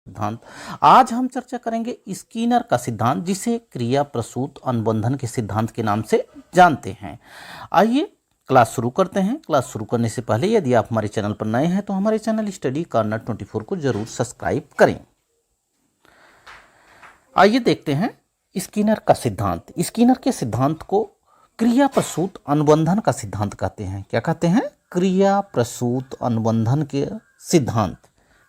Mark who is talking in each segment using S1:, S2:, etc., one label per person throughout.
S1: सिद्धांत। आज हम चर्चा करेंगे स्कीनर का सिद्धांत, जिसे क्रिया प्रसूत अनुबंधन के सिद्धांत के नाम से जानते हैं। आइए क्लास शुरू करते हैं। क्लास शुरू करने से पहले यदि आप हमारे चैनल पर नए हैं तो हमारे चैनल स्टडी कॉर्नर 24 को जरूर सब्सक्राइब करें। आइए देखते हैं स्कीनर का सिद्धांत। स्कीनर के सिद्धांत को क्रिया प्रसूत अनुबंधन का सिद्धांत कहते हैं। क्या कहते हैं? क्रिया प्रसूत अनुबंधन के सिद्धांत।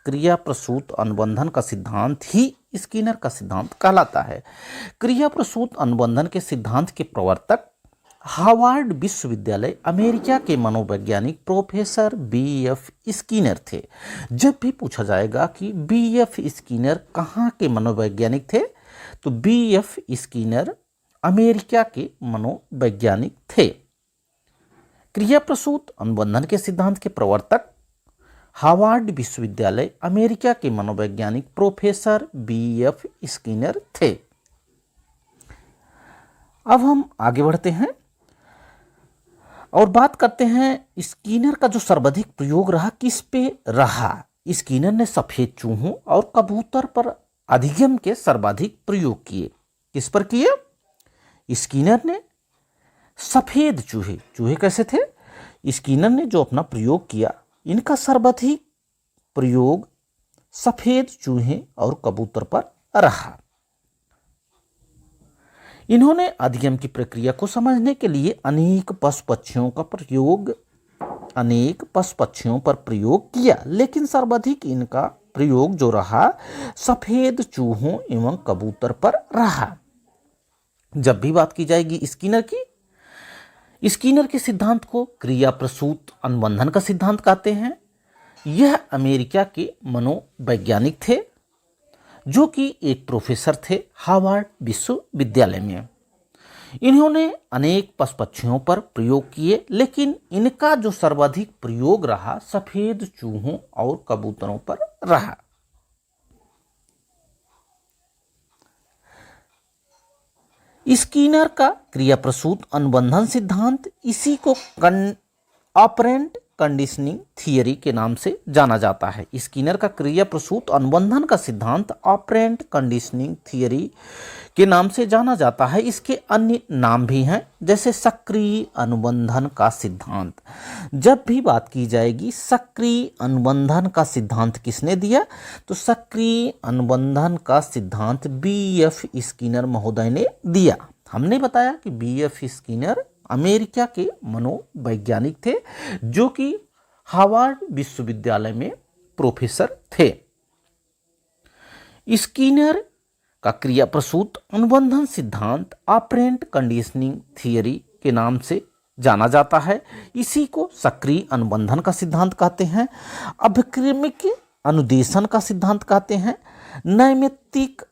S1: क्रिया प्रसूत अनुबंधन का सिद्धांत ही स्कीनर का सिद्धांत कहलाता है। क्रिया प्रसूत अनुबंधन के सिद्धांत के प्रवर्तक हार्वर्ड विश्वविद्यालय अमेरिका के मनोवैज्ञानिक प्रोफेसर B.F. स्कीनर थे। जब भी पूछा जाएगा कि B.F. स्कीनर कहाँ के मनोवैज्ञानिक थे, तो B.F. स्कीनर अमेरिका के मनोवैज्ञानिक थे। क्रिया प्रसूत अनुबंधन के सिद्धांत के प्रवर्तक हार्वर्ड विश्वविद्यालय अमेरिका के मनोवैज्ञानिक प्रोफेसर B.F. स्कीनर थे। अब हम आगे बढ़ते हैं और बात करते हैं स्कीनर का जो सर्वाधिक प्रयोग रहा किस पे रहा। स्कीनर ने सफेद चूहों और कबूतर पर अधिगम के सर्वाधिक प्रयोग किए। किस पर किए? स्कीनर ने सफेद चूहे कैसे थे? स्कीनर ने जो अपना प्रयोग किया, इनका सर्वाधिक प्रयोग सफेद चूहे और कबूतर पर रहा। इन्होंने अधिगम की प्रक्रिया को समझने के लिए अनेक पशु पक्षियों पर प्रयोग किया, लेकिन सर्वाधिक इनका प्रयोग जो रहा सफेद चूहों एवं कबूतर पर रहा। जब भी बात की जाएगी स्कीनर की, स्कीनर के सिद्धांत को क्रिया प्रसूत अनुबंधन का सिद्धांत कहते हैं। यह अमेरिका के मनोवैज्ञानिक थे, जो कि एक प्रोफेसर थे हार्वर्ड विश्वविद्यालय में। इन्होंने अनेक पशु पक्षियों पर प्रयोग किए, लेकिन इनका जो सर्वाधिक प्रयोग रहा सफेद चूहों और कबूतरों पर रहा। स्कीनर का क्रिया प्रसूत अनुबंधन सिद्धांत, इसी को ऑपरेंट कंडीशनिंग थियरी के नाम से जाना जाता है। स्कीनर का क्रिया प्रसूत अनुबंधन का सिद्धांत ऑपरेंट कंडीशनिंग थियरी के नाम से जाना जाता है। इसके अन्य नाम भी हैं, जैसे सक्रिय अनुबंधन का सिद्धांत। जब भी बात की जाएगी सक्रिय अनुबंधन का सिद्धांत किसने दिया, तो सक्रिय अनुबंधन का सिद्धांत B.F. स्कीनर महोदय ने दिया। हमने बताया कि B.F. स्कीनर अमेरिका के मनोवैज्ञानिक थे, जो कि हार्वर्ड विश्वविद्यालय में प्रोफेसर थे। स्कीनर का क्रिया प्रसूत अनुबंधन सिद्धांत ऑपरेंट कंडीशनिंग थियरी के नाम से जाना जाता है। इसी को सक्रिय अनुबंधन का सिद्धांत कहते हैं, अभिक्रमिक अनुदेशन का सिद्धांत कहते हैं। नैमित्तिक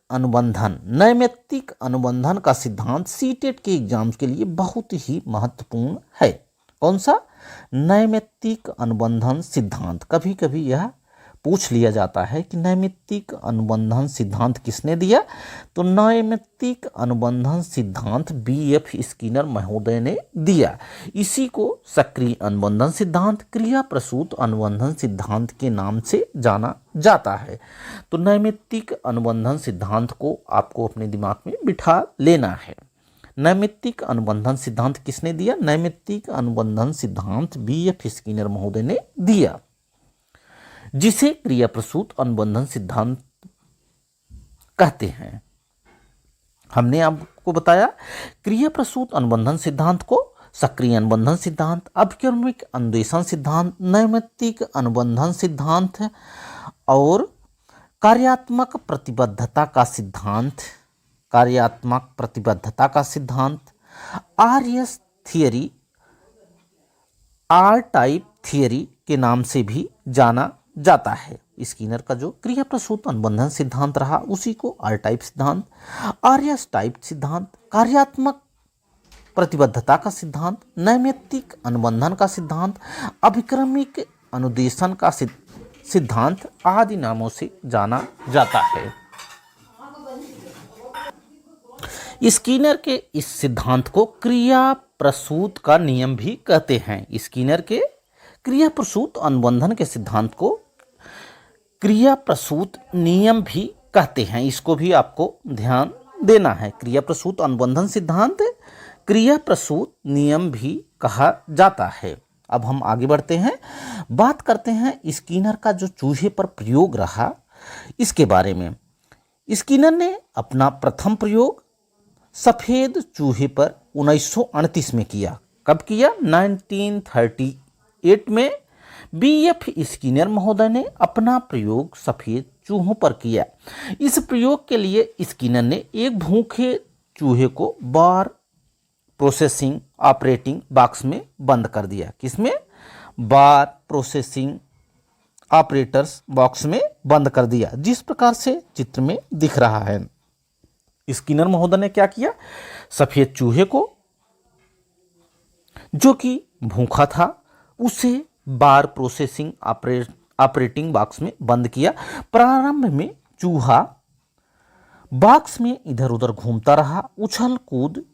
S1: अनुबंधन का सिद्धांत सीटेट के एग्जाम्स के लिए बहुत ही महत्वपूर्ण है। कौन सा? नैमित्तिक अनुबंधन सिद्धांत। कभी कभी यह पूछ लिया जाता है कि नैमित्तिक अनुबंधन सिद्धांत किसने दिया, तो नैमित्तिक अनुबंधन सिद्धांत B.F. स्कीनर महोदय ने दिया। इसी को सक्रिय अनुबंधन सिद्धांत, क्रिया प्रसूत अनुबंधन सिद्धांत के नाम से जाना जाता है। तो नैमित्तिक अनुबंधन सिद्धांत को आपको अपने दिमाग में बिठा लेना है। नैमित्तिक अनुबंधन सिद्धांत किसने दिया? नैमित्तिक अनुबंधन सिद्धांत B.F. स्कीनर महोदय ने दिया, जिसे क्रिया प्रसूत अनुबंधन सिद्धांत कहते हैं। हमने आपको बताया क्रिया प्रसूत अनुबंधन सिद्धांत को सक्रिय अनुबंधन सिद्धांत, अभिक्रमिक अनुदेशन सिद्धांत, नैमित्तिक अनुबंधन सिद्धांत और कार्यात्मक प्रतिबद्धता का सिद्धांत, RS theory, R type theory के नाम से भी जाना जाता है। स्कीनर का जो क्रिया प्रसूत अनुबंधन सिद्धांत रहा, उसी को R टाइप सिद्धांत, RS टाइप सिद्धांत, कार्यात्मक प्रतिबद्धता का सिद्धांत, नैमित्तिक अनुबंधन का सिद्धांत, अभिक्रमिक अनुदेशन का सिद्धांत आदि नामों से जाना जाता है। स्कीनर के इस सिद्धांत को क्रिया प्रसूत का नियम भी कहते हैं। स्कीनर के क्रिया प्रसूत अनुबंधन के सिद्धांत को क्रिया प्रसूत नियम भी कहते हैं, इसको भी आपको ध्यान देना है। क्रिया प्रसूत अनुबंधन सिद्धांत क्रिया प्रसूत नियम भी कहा जाता है। अब हम आगे बढ़ते हैं, बात करते हैं स्किनर का जो चूहे पर प्रयोग रहा इसके बारे में। स्किनर ने अपना प्रथम प्रयोग सफ़ेद चूहे पर 1938 में किया। कब किया? 1938 में बीएफ स्किनर महोदय ने अपना प्रयोग सफ़ेद चूहों पर किया। इस प्रयोग के लिए स्किनर ने एक भूखे चूहे को बार प्रोसेसिंग ऑपरेटिंग बॉक्स में बंद कर दिया। किसमें? बार प्रोसेसिंग ऑपरेटर्स बॉक्स में बंद कर दिया, जिस प्रकार से चित्र में दिख रहा है। स्किनर महोदय ने क्या किया? सफेद चूहे को जो कि भूखा था उसे बार प्रोसेसिंग ऑपरेटिंग बॉक्स में बंद किया। प्रारंभ में चूहा बॉक्स में इधर उधर घूमता रहा, उछल कूद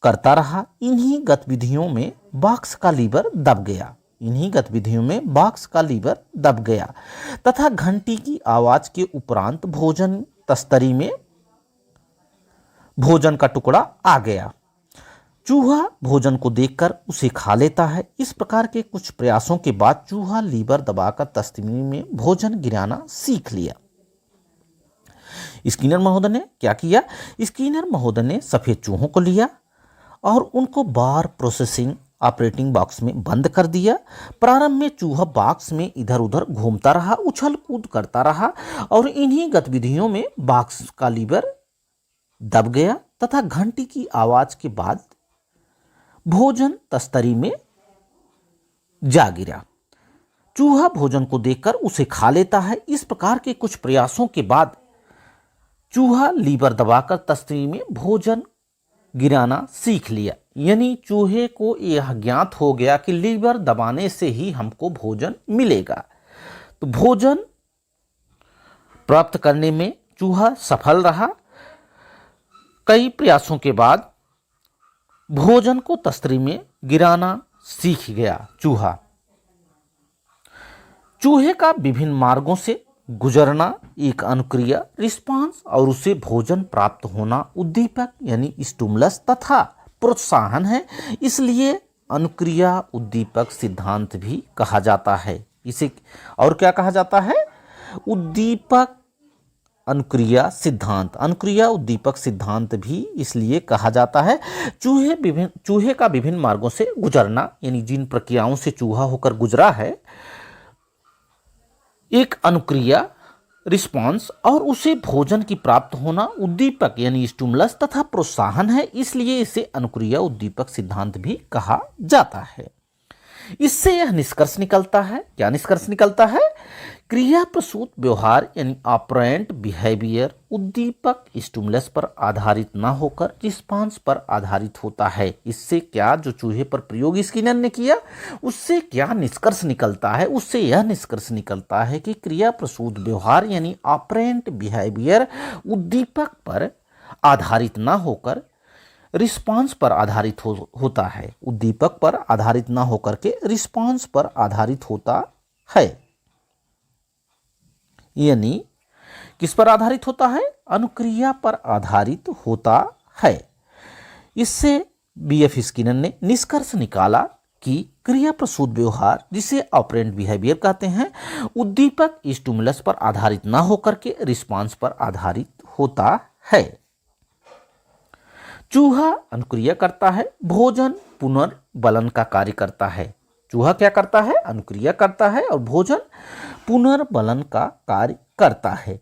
S1: करता रहा। इन्हीं गतिविधियों में बॉक्स का लीवर दब गया तथा घंटी की आवाज के उपरांत भोजन तस्तरी में भोजन का टुकड़ा आ गया। चूहा भोजन को देखकर उसे खा लेता है। इस प्रकार के कुछ प्रयासों के बाद चूहा लीवर दबाकर तस्तरी में भोजन गिराना सीख लिया। स्किनर महोदय ने क्या किया? स्किनर महोदय ने सफेद चूहों को लिया और उनको बार प्रोसेसिंग ऑपरेटिंग बॉक्स में बंद कर दिया। प्रारंभ में चूहा बॉक्स में इधर उधर घूमता रहा, उछल कूद करता रहा और इन्हीं गतिविधियों में बॉक्स का लीवर दब गया तथा घंटी की आवाज के बाद भोजन तस्तरी में जा गिरा। चूहा भोजन को देखकर उसे खा लेता है। इस प्रकार के कुछ प्रयासों के बाद चूहा लीवर दबाकर तस्तरी में भोजन गिराना सीख लिया। यानी चूहे को यह ज्ञात हो गया कि लीवर दबाने से ही हमको भोजन मिलेगा। तो भोजन प्राप्त करने में चूहा सफल रहा। कई प्रयासों के बाद भोजन को तस्तरी में गिराना सीख गया चूहा। चूहे का विभिन्न मार्गों से गुजरना एक अनुक्रिया रिस्पांस और उसे भोजन प्राप्त होना उद्दीपक यानी स्टिमुलस तथा प्रोत्साहन है। इसलिए अनुक्रिया उद्दीपक सिद्धांत भी कहा जाता है। इसे और क्या कहा जाता है? उद्दीपक अनुक्रिया सिद्धांत, अनुक्रिया उद्दीपक सिद्धांत भी इसलिए कहा जाता है। चूहे का विभिन्न मार्गों से गुजरना यानी जिन प्रक्रियाओं से चूहा होकर गुजरा है एक अनुक्रिया रिस्पांस और उसे भोजन की प्राप्त होना उद्दीपक यानी स्टिमुलस तथा प्रोत्साहन है। इसलिए इसे अनुक्रिया उद्दीपक सिद्धांत भी कहा जाता है। इससे यह निष्कर्ष निकलता है, क्या निष्कर्ष निकलता है? क्रिया प्रसूत व्यवहार यानी ऑपरेंट बिहेवियर उद्दीपक स्टिमुलस पर आधारित न होकर रिस्पांस पर आधारित होता है। इससे क्या जो चूहे पर प्रयोग स्किनर ने किया उससे क्या निष्कर्ष निकलता है? उससे यह निष्कर्ष निकलता है कि क्रिया प्रसूत व्यवहार यानी ऑपरेंट बिहेवियर उद्दीपक पर आधारित न होकर रिस्पांस पर आधारित होता है। उद्दीपक पर आधारित न होकर के रिस्पांस पर आधारित होता है। यानी किस पर आधारित होता है? अनुक्रिया पर आधारित होता है। इससे बीएफ स्किनर ने निष्कर्ष निकाला कि क्रिया प्रसूत व्यवहार जिसे ऑपरेंट बिहेवियर कहते हैं उद्दीपक स्टिमुलस पर आधारित न होकर के रिस्पांस पर आधारित होता है। चूहा अनुक्रिया करता है, भोजन पुनर्बलन का कार्य करता है। चूहा क्या करता है? अनुक्रिया करता है और भोजन पुनर्बलन का कार्य करता है।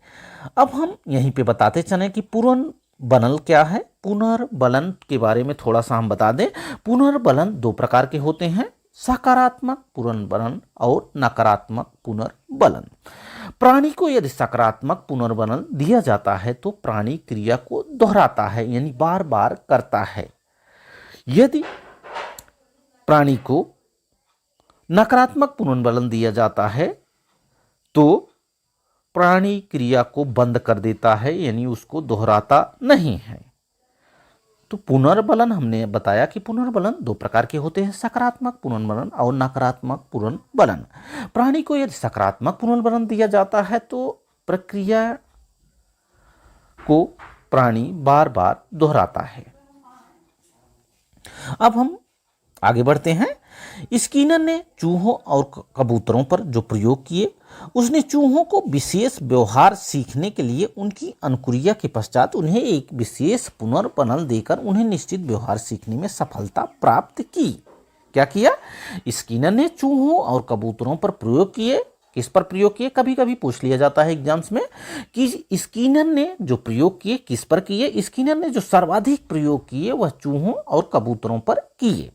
S1: अब हम यहीं पे बताते चलें कि पुनर्बलन क्या है। पुनर्बलन के बारे में थोड़ा सा हम बता दें। पुनर्बलन दो प्रकार के होते हैं, सकारात्मक पुनर्बलन और नकारात्मक पुनर्बलन। प्राणी को यदि सकारात्मक पुनर्बलन दिया जाता है तो प्राणी क्रिया को दोहराता है यानी बार बार करता है। यदि प्राणी को नकारात्मक पुनर्बलन दिया जाता है तो प्राणी क्रिया को बंद कर देता है यानी उसको दोहराता नहीं है। तो पुनर्बलन हमने बताया कि पुनर्बलन दो प्रकार के होते हैं, सकारात्मक पुनर्बलन और नकारात्मक पुनर्बलन। प्राणी को यदि सकारात्मक पुनर्बलन दिया जाता है तो प्रक्रिया को प्राणी बार बार दोहराता है। अब हम आगे बढ़ते हैं। स्किनर ने चूहों और कबूतरों पर जो प्रयोग किए, उसने चूहों को विशेष व्यवहार सीखने के लिए उनकी अनुक्रिया के पश्चात उन्हें एक विशेष पुनर्बलन देकर उन्हें निश्चित व्यवहार सीखने में सफलता प्राप्त की। क्या किया? स्किनर ने चूहों और कबूतरों पर प्रयोग किए। किस पर प्रयोग किए? कभी कभी पूछ लिया जाता है एग्जाम्स में कि स्किनर ने जो प्रयोग किए किस पर किए। स्किनर ने जो सर्वाधिक प्रयोग किए वह चूहों और कबूतरों पर किए।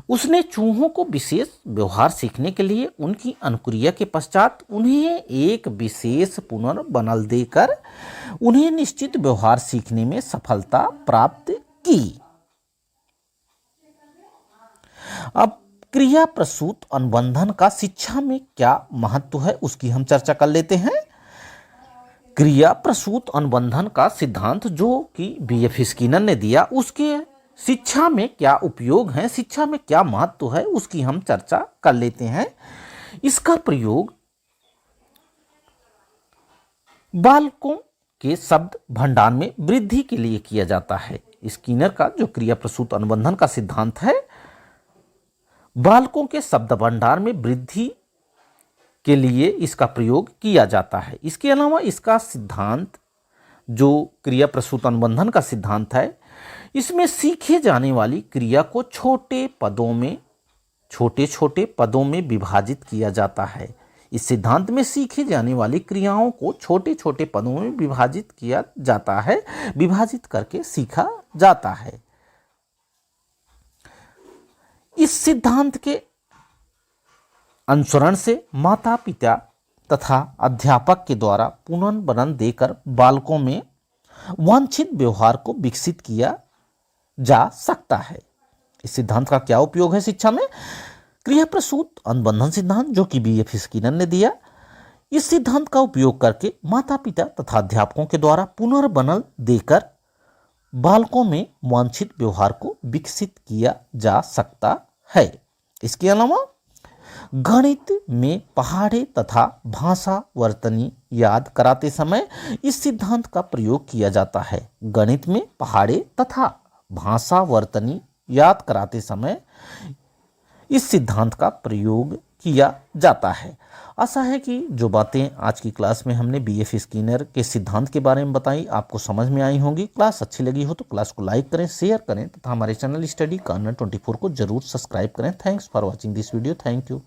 S1: उसने चूहों को विशेष व्यवहार सीखने के लिए उनकी अनुक्रिया के पश्चात उन्हें एक विशेष पुनर्बलन देकर उन्हें निश्चित व्यवहार सीखने में सफलता प्राप्त की। अब क्रिया प्रसूत अनुबंधन का शिक्षा में क्या महत्व है उसकी हम चर्चा कर लेते हैं। क्रिया प्रसूत अनुबंधन का सिद्धांत जो कि बीएफ स्किनर ने दिया, उसके शिक्षा में क्या उपयोग है, शिक्षा में क्या महत्व है उसकी हम चर्चा कर लेते हैं। इसका प्रयोग बालकों के शब्द भंडार में वृद्धि के लिए किया जाता है। स्किनर का जो क्रिया प्रसूत अनुबंधन का सिद्धांत है, बालकों के शब्द भंडार में वृद्धि के लिए इसका प्रयोग किया जाता है। इसके अलावा इसका सिद्धांत जो क्रिया प्रसूत अनुबंधन का सिद्धांत है, इसमें सीखे जाने वाली क्रिया को छोटे छोटे पदों में विभाजित किया जाता है। इस सिद्धांत में सीखे जाने वाली क्रियाओं को छोटे छोटे पदों में विभाजित किया जाता है, विभाजित करके सीखा जाता है। इस सिद्धांत के अनुसरण से माता पिता तथा अध्यापक के द्वारा पुनर्बलन देकर बालकों में वांछित व्यवहार को विकसित किया जा सकता है। इस सिद्धांत का क्या उपयोग है शिक्षा में? क्रिया प्रसूत अनुबंधन सिद्धांत जो कि बीएफ स्किनर ने दिया, इस सिद्धांत का उपयोग करके माता पिता तथा अध्यापकों के द्वारा पुनर्बलन देकर बालकों में वांछित व्यवहार को विकसित किया जा सकता है। इसके अलावा गणित में पहाड़े तथा भाषा वर्तनी याद कराते समय इस सिद्धांत का प्रयोग किया जाता है। गणित में पहाड़े तथा भाषा वर्तनी याद कराते समय इस सिद्धांत का प्रयोग किया जाता है। आशा है कि जो बातें आज की क्लास में हमने बीएफ स्किनर के सिद्धांत के बारे में बताई आपको समझ में आई होंगी। क्लास अच्छी लगी हो तो क्लास को लाइक करें, शेयर करें तथा हमारे चैनल स्टडी कॉर्नर 24 को जरूर सब्सक्राइब करें। Thanks for watching this video. Thank you.